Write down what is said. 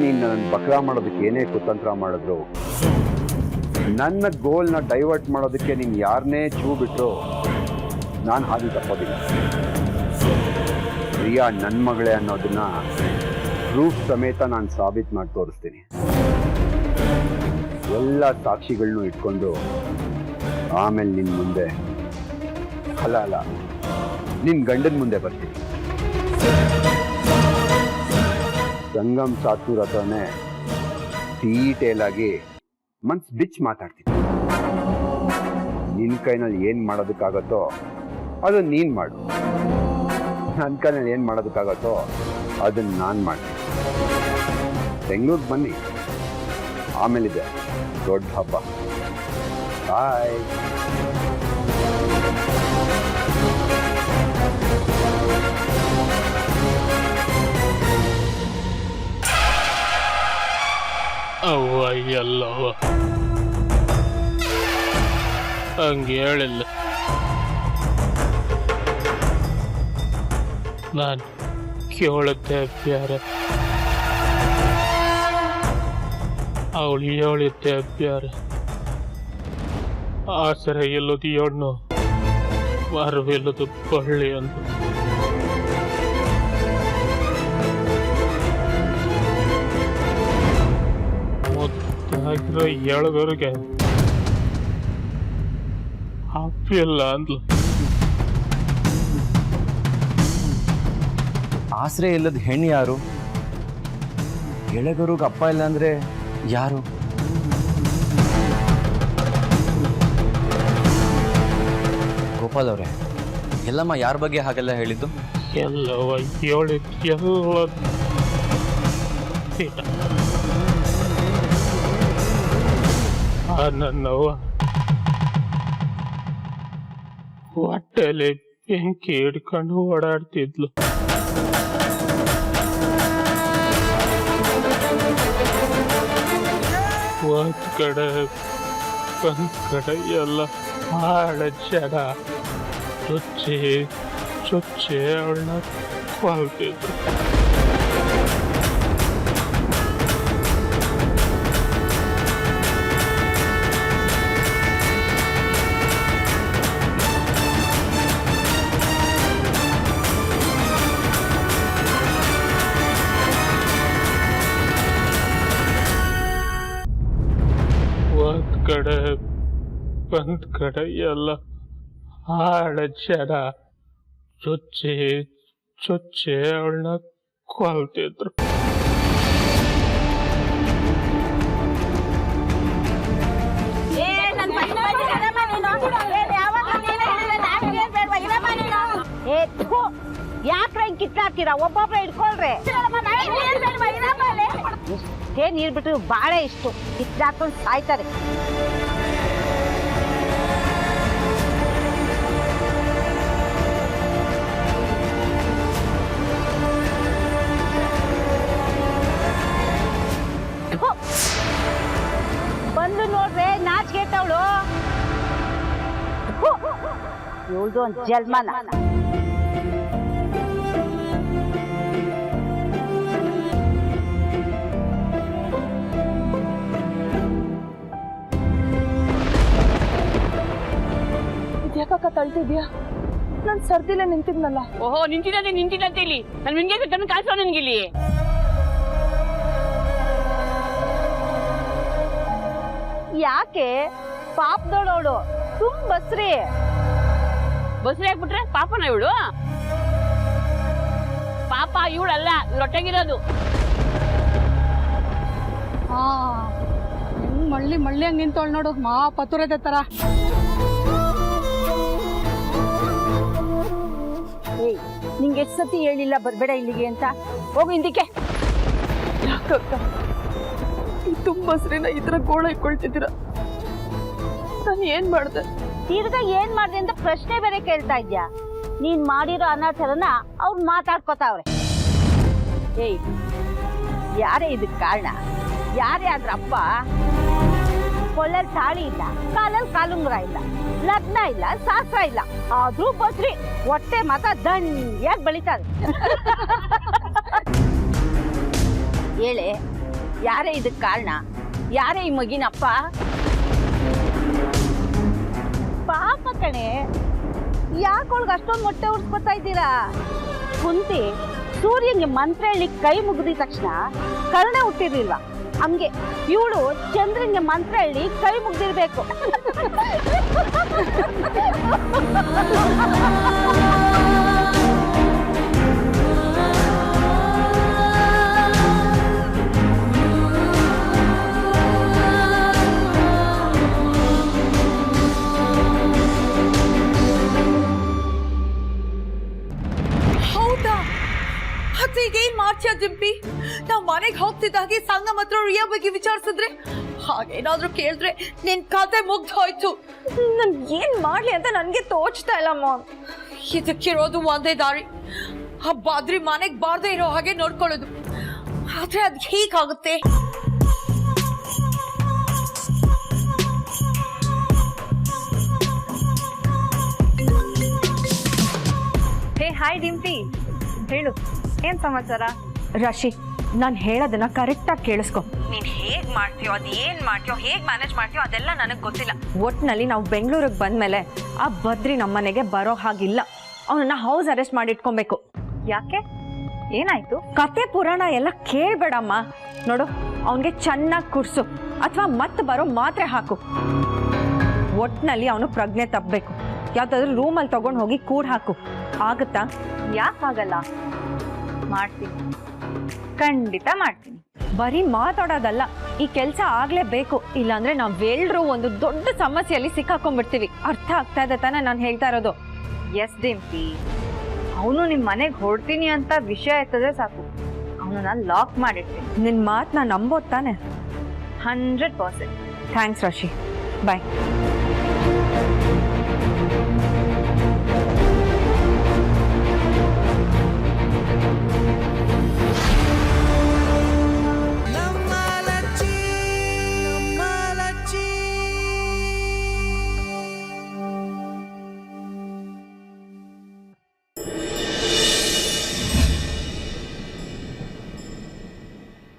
ನೀನು ನನ್ನ ಬಕ್ರಾ ಮಾಡೋದಕ್ಕೆ ಏನೇ ಕುತಂತ್ರ ಮಾಡಿದ್ರು, ನನ್ನ ಗೋಲ್ನ ಡೈವರ್ಟ್ ಮಾಡೋದಕ್ಕೆ ನೀನು ಯಾರನ್ನೇ ಚೂ ಬಿಟ್ಟರು ನಾನು ಹಾದಿ ತಪ್ಪೋದಿಲ್ಲ. ಪ್ರಿಯಾ ನನ್ನ ಮಗಳೇ ಅನ್ನೋದನ್ನ ಪ್ರೂಫ್ ಸಮೇತ ನಾನು ಸಾಬೀತು ಮಾಡಿ ತೋರಿಸ್ತೀನಿ. ಎಲ್ಲ ಸಾಕ್ಷಿಗಳನ್ನೂ ಇಟ್ಕೊಂಡು ಆಮೇಲೆ ನಿನ್ನ ಮುಂದೆ ಅಲ್ಲ ನಿನ್ನ ಗಂಡನ ಮುಂದೆ ಬರ್ತೀನಿ. ಸಂಗಮ್ ಸಾತೂರ್ ಹತ್ರನೇ ಡೀಟೇಲ್ ಆಗಿ ಮನ್ಸು ಬಿಚ್ಚಿ ಮಾತಾಡ್ತೀನಿ. ನಿನ್ನ ಕೈನಲ್ಲಿ ಏನು ಮಾಡೋದಕ್ಕಾಗತ್ತೋ ಅದನ್ನು ನೀನು ಮಾಡು, ನನ್ನ ಕೈನಲ್ಲಿ ಏನು ಮಾಡೋದಕ್ಕಾಗತ್ತೋ ಅದನ್ನು ನಾನು ಮಾಡ್ತೀನಿ. ಬೆಂಗಳೂರಿಗೆ ಬನ್ನಿ, ಆಮೇಲಿದೆ ದೊಡ್ಡ ಹಬ್ಬ. ಬಾಯ್. ಅವ್ವ ಎಲ್ಲವ್ವ ಹಂಗೆ ಹೇಳಿಲ್ಲ. ನಾನು ಕೇಳುತ್ತೆ ಪ್ಯಾರ, ಅವಳು ಹೇಳಿದ್ದೆ ಪ್ಯಾರ. ಆಸರೆ ಎಲ್ಲದು ಹೆಣ್ಣು, ಮರವೆಲ್ಲದು ಬಳ್ಳಿ ಅಂತ. ಮುದ್ದಾಗಿರೋ ಎಳಗರಿಗೆ ಅಪ್ಪಿಲ್ಲ ಅಂದ್ಲು. ಆಸರೆ ಇಲ್ಲದ ಹೆಣ್ಣು ಯಾರು? ಎಳೆಗರುಗೆ ಅಪ್ಪ ಇಲ್ಲ ಅಂದ್ರೆ ಯಾರು? ಗೋಪಾಲ್ ಅವರೇ, ಎಲ್ಲಮ್ಮ ಯಾರ ಬಗ್ಗೆ ಹಾಗೆಲ್ಲ ಹೇಳಿದ್ದು? ಎಲ್ಲವ ಹೇಳಿದ್ ಎಲ್ಲ ನನ್ನವ್ವ ಹೊಟ್ಟೆಲಿ ಬೆಂಕಿ ಹಿಡ್ಕೊಂಡು ಓಡಾಡ್ತಿದ್ಲು. ಒಂದ್ ಕಡೆ ಒಂದ್ ಕಡೆ ಎಲ್ಲ ಹಾಳ ಜನ ಚುಚ್ಚಿ ಚುಚ್ಚಿ ಅವಳನ್ನ ಕೊಲ್ತಿದ್ರು. ಒಂದ್ ಕಡೆ ಎಲ್ಲ ಹಾಳ ಜನ ಚುಚ್ಚಿ ಚುಚ್ಚಿ ಅವಳನ್ನ ಕೊಲ್ತಿದ್ರು. ಯಾಕ್ರ ಹಿಂಗ್ ಕಿತ್ತಾಡ್ತೀರಾ? ಒಬ್ಬೊಬ್ರ ಇಟ್ಕೊಳ್ರಿ. ಎಷ್ಟೇ ನೀರ್ ಬಿಟ್ಟು ಬಾಳೆ ಇಷ್ಟು ಕಿತ್ತಾಡ್ಕೊಂಡು ಸಾಯ್ತಾರೆ. ಬಂದು ನೋಡ್ರೆ ನಾಚಿಗೆಟ್ಟವಳು. ಇವಳ್ದು ಒಂದ್ ಜನ್ಮನ. ಯಾಕಕ್ಕ ತಳ್ತಿದ್ಯಾ? ನಾನ್ ಸರ್ದಿಲ್ಲ ನಿಂತಿದ್ನಲ್ಲ. ಓಹೋ ನಿಂತಿದ್ದಂತ ಇಲ್ಲಿ ನಾನು ನಿನ್ಗೆ ಕಣ್ಣು ಕಾಣಿಸೋ ನನ್ಗಿಲ್ಲಿ. ಯಾಕೆ ಪಾಪದೋಳವಳು ತುಂಬ ಬಸ್ರಿ ಹಾಕ್ಬಿಟ್ರೆ ಪಾಪನ ಇವಳು? ಪಾಪ ಇವಳಲ್ಲ, ಲೊಟ್ಟೆಗಿರೋದು. ಹಾ, ಹೆಂಗ್ ಮಳ್ಳಿ ಹಂಗ್ ನಿಂತೋಳ್ ನೋಡು, ಮಾ ಪತುರದೆ ತರ. ಏಯ್, ನಿಂಗೆ ಎಷ್ಟು ಸತಿ ಹೇಳಿಲ್ಲ ಬರ್ಬೇಡ ಇಲ್ಲಿಗೆ ಅಂತ? ಹೋಗು ಹಿಂದಕ್ಕೆ. ಯಾಕಕ್ಕ ತುಂಬಾ ಸರಿನ ಈ ತರ ಗೋಳ ಇಟ್ಕೊಳ್ತಿದ್ದೀರ? ನಾನು ಏನ್ ಮಾಡ್ದೆ? ತಿರ್ಗಾ ಏನ್ ಮಾಡ್ದೆ ಅಂತ ಪ್ರಶ್ನೆ ಬೇರೆ ಕೇಳ್ತಾ ಇದ್ಯಾ? ನೀನ್ ಮಾಡಿರೋ ಅನಾಚಾರನ ಅವ್ರು ಮಾತಾಡ್ಕೋತಾವ್ರೆ. ಏಯ್, ಯಾರೇ ಇದಕ್ ಕಾರಣ? ಯಾರೇ ಆದ್ರ ಅಪ್ಪ? ಕೊಳ್ಳಲ್ಲಿ ತಾಳಿ ಇಲ್ಲ, ಕಾಲಲ್ಲಿ ಕಾಲುಂಗುರ ಇಲ್ಲ, ಲಗ್ನ ಇಲ್ಲ, ಶಾಸ್ತ್ರ ಇಲ್ಲ, ಆದ್ರೂ ಬಸ್ರಿ ಹೊಟ್ಟೆ ಮಾತ್ರ ದಂಡಿಯಾಗಿ ಬೆಳಿತಾರೆ. ಹೇಳೆ, ಯಾರೇ ಇದಕ್ಕೆ ಕಾರಣ? ಯಾರೇ ಈ ಮಗಿನಪ್ಪ? ಪಾಪ ಕಣೆ, ಯಾಕೊಳ್ಗ ಅಷ್ಟೊಂದು ಮೊಟ್ಟೆ ಉಡ್ಸ್ಕೊತಾ ಇದ್ದೀರಾ? ಕುಂತಿ ಸೂರ್ಯಂಗೆ ಮಂತ್ರ ಹೇಳಿ ಕೈ ಮುಗಿದ ತಕ್ಷಣ ಕರ್ಣ ಹುಟ್ಟಿರ್ಲಿಲ್ವಾ? ಹಂಗೆ ಇವಳು ಚಂದ್ರನ್ಗೆ ಮಂತ್ರ ಹೇಳಿ ಕೈ ಮುಗ್ದಿರ್ಬೇಕು. ಹೌದಾ? ಈಗ ಏನ್ ಮಾಡ್ತೀಯ ಜಿಂಪಿ? ನಾವ್ ಮನೆಗ್ ಹೋಗ್ತಿದ್ದಾಗೆ ಸಂಗಮ್ ಹತ್ರ ರಿಯಾ ಬಗ್ಗೆ ವಿಚಾರಿಸಿದ್ರೆ, ಹಾಗೇನಾದ್ರೂ ಕೇಳಿದ್ರೆ ನಿನ್ ಕತೆ ಮುಗ್ದು ಹೋಯ್ತು. ನನ್ ಏನ್ ಮಾಡ್ಲಿ ಅಂತ ನನ್ಗೆ ತೋಚ್ತಾ ಇಲ್ಲ ಮಾಮ್. ಇದಕ್ಕಿರೋದು ಒಂದೇ ದಾರಿ, ಆ ಬಾದ್ರಿ ಮನೆಗ್ ಬಾರ್ದೇ ಇರೋ ಹಾಗೆ ನೋಡ್ಕೊಳ್ಳೋದು. ಆದ್ರೆ ಅದ್ ಹೀಗಾಗುತ್ತೆ. ಹೇ ಹಾಯ್ ಡಿಂಪಿ, ಹೇಳು ಏನ್ ಸಮಾಚಾರ? ರಾಶಿ, ನಾನ್ ಹೇಳೋದನ್ನ ಕರೆಕ್ಟಾಗಿ ಕೇಳಿಸ್ಕೊ. ನೀನ್ ಹೇಗ್ ಮಾಡ್ತೀಯೋ ಅದೇನ್ ಮಾಡ್ತೀಯೋ ಹೇಗ್ ಮ್ಯಾನೇಜ್ ಮಾಡ್ತೀಯೋ ಅದೆಲ್ಲ ನನಗ್ ಗೊತ್ತಿಲ್ಲ. ಒಟ್ನಲ್ಲಿ ನಾವು ಬೆಂಗಳೂರಿಗೆ ಬಂದ್ಮೇಲೆ ಆ ಬದ್ರಿ ನಮ್ಮನೆಗೆ ಬರೋ ಹಾಗಿಲ್ಲ. ಅವನನ್ನ ಹೌಸ್ ಅರೆಸ್ಟ್ ಮಾಡಿ ಇಟ್ಕೊಬೇಕು. ಯಾಕೆ, ಏನಾಯ್ತು? ಕತೆ ಪುರಾಣ ಎಲ್ಲ ಕೇಳ್ಬೇಡಮ್ಮ. ನೋಡು, ಅವನ್ಗೆ ಚೆನ್ನಾಗಿ ಕುಡ್ಸು ಅಥವಾ ಮತ್ತೆ ಬರೋ ಮಾತ್ರೆ ಹಾಕು. ಒಟ್ನಲ್ಲಿ ಅವನು ಪ್ರಜ್ಞೆ ತಪ್ಪಬೇಕು. ಯಾವ್ದಾದ್ರು ರೂಮಲ್ಲಿ ತಗೊಂಡು ಹೋಗಿ ಕೂಡ್ ಹಾಕು. ಆಗುತ್ತಾ? ಯಾಕಾಗಲ್ಲ, ಮಾಡ್ತೀನಿ, ಖಂಡಿತ ಮಾಡ್ತೀನಿ. ಬರೀ ಮಾತಾಡೋದಲ್ಲ, ಈ ಕೆಲಸ ಆಗ್ಲೇಬೇಕು. ಇಲ್ಲಾಂದ್ರೆ ನಾವೆಲ್ಲರೂ ಒಂದು ದೊಡ್ಡ ಸಮಸ್ಯೆಯಲ್ಲಿ ಸಿಕ್ಕಾಕೊಂಡ್ಬಿಡ್ತೀವಿ. ಅರ್ಥ ಆಗ್ತಾ ಇದೆ ತಾನೇ ನಾನು ಹೇಳ್ತಾ ಇರೋದು? ಎಸ್ ಡಿಂಪಿ, ಅವನು ನಿಮ್ ಮನೆಗೆ ಹೊಡ್ತೀನಿ ಅಂತ ವಿಷಯ ಎತ್ತದ್ರೆ ಸಾಕು, ಅವನು ನಾನು ಲಾಕ್ ಮಾಡಿರ್ತೀನಿ. ನಿನ್ ಮಾತನ್ನ ನಂಬೋದ್ ತಾನೆ? 100%. ಥ್ಯಾಂಕ್ಸ್ ರಾಶಿ, ಬಾಯ್.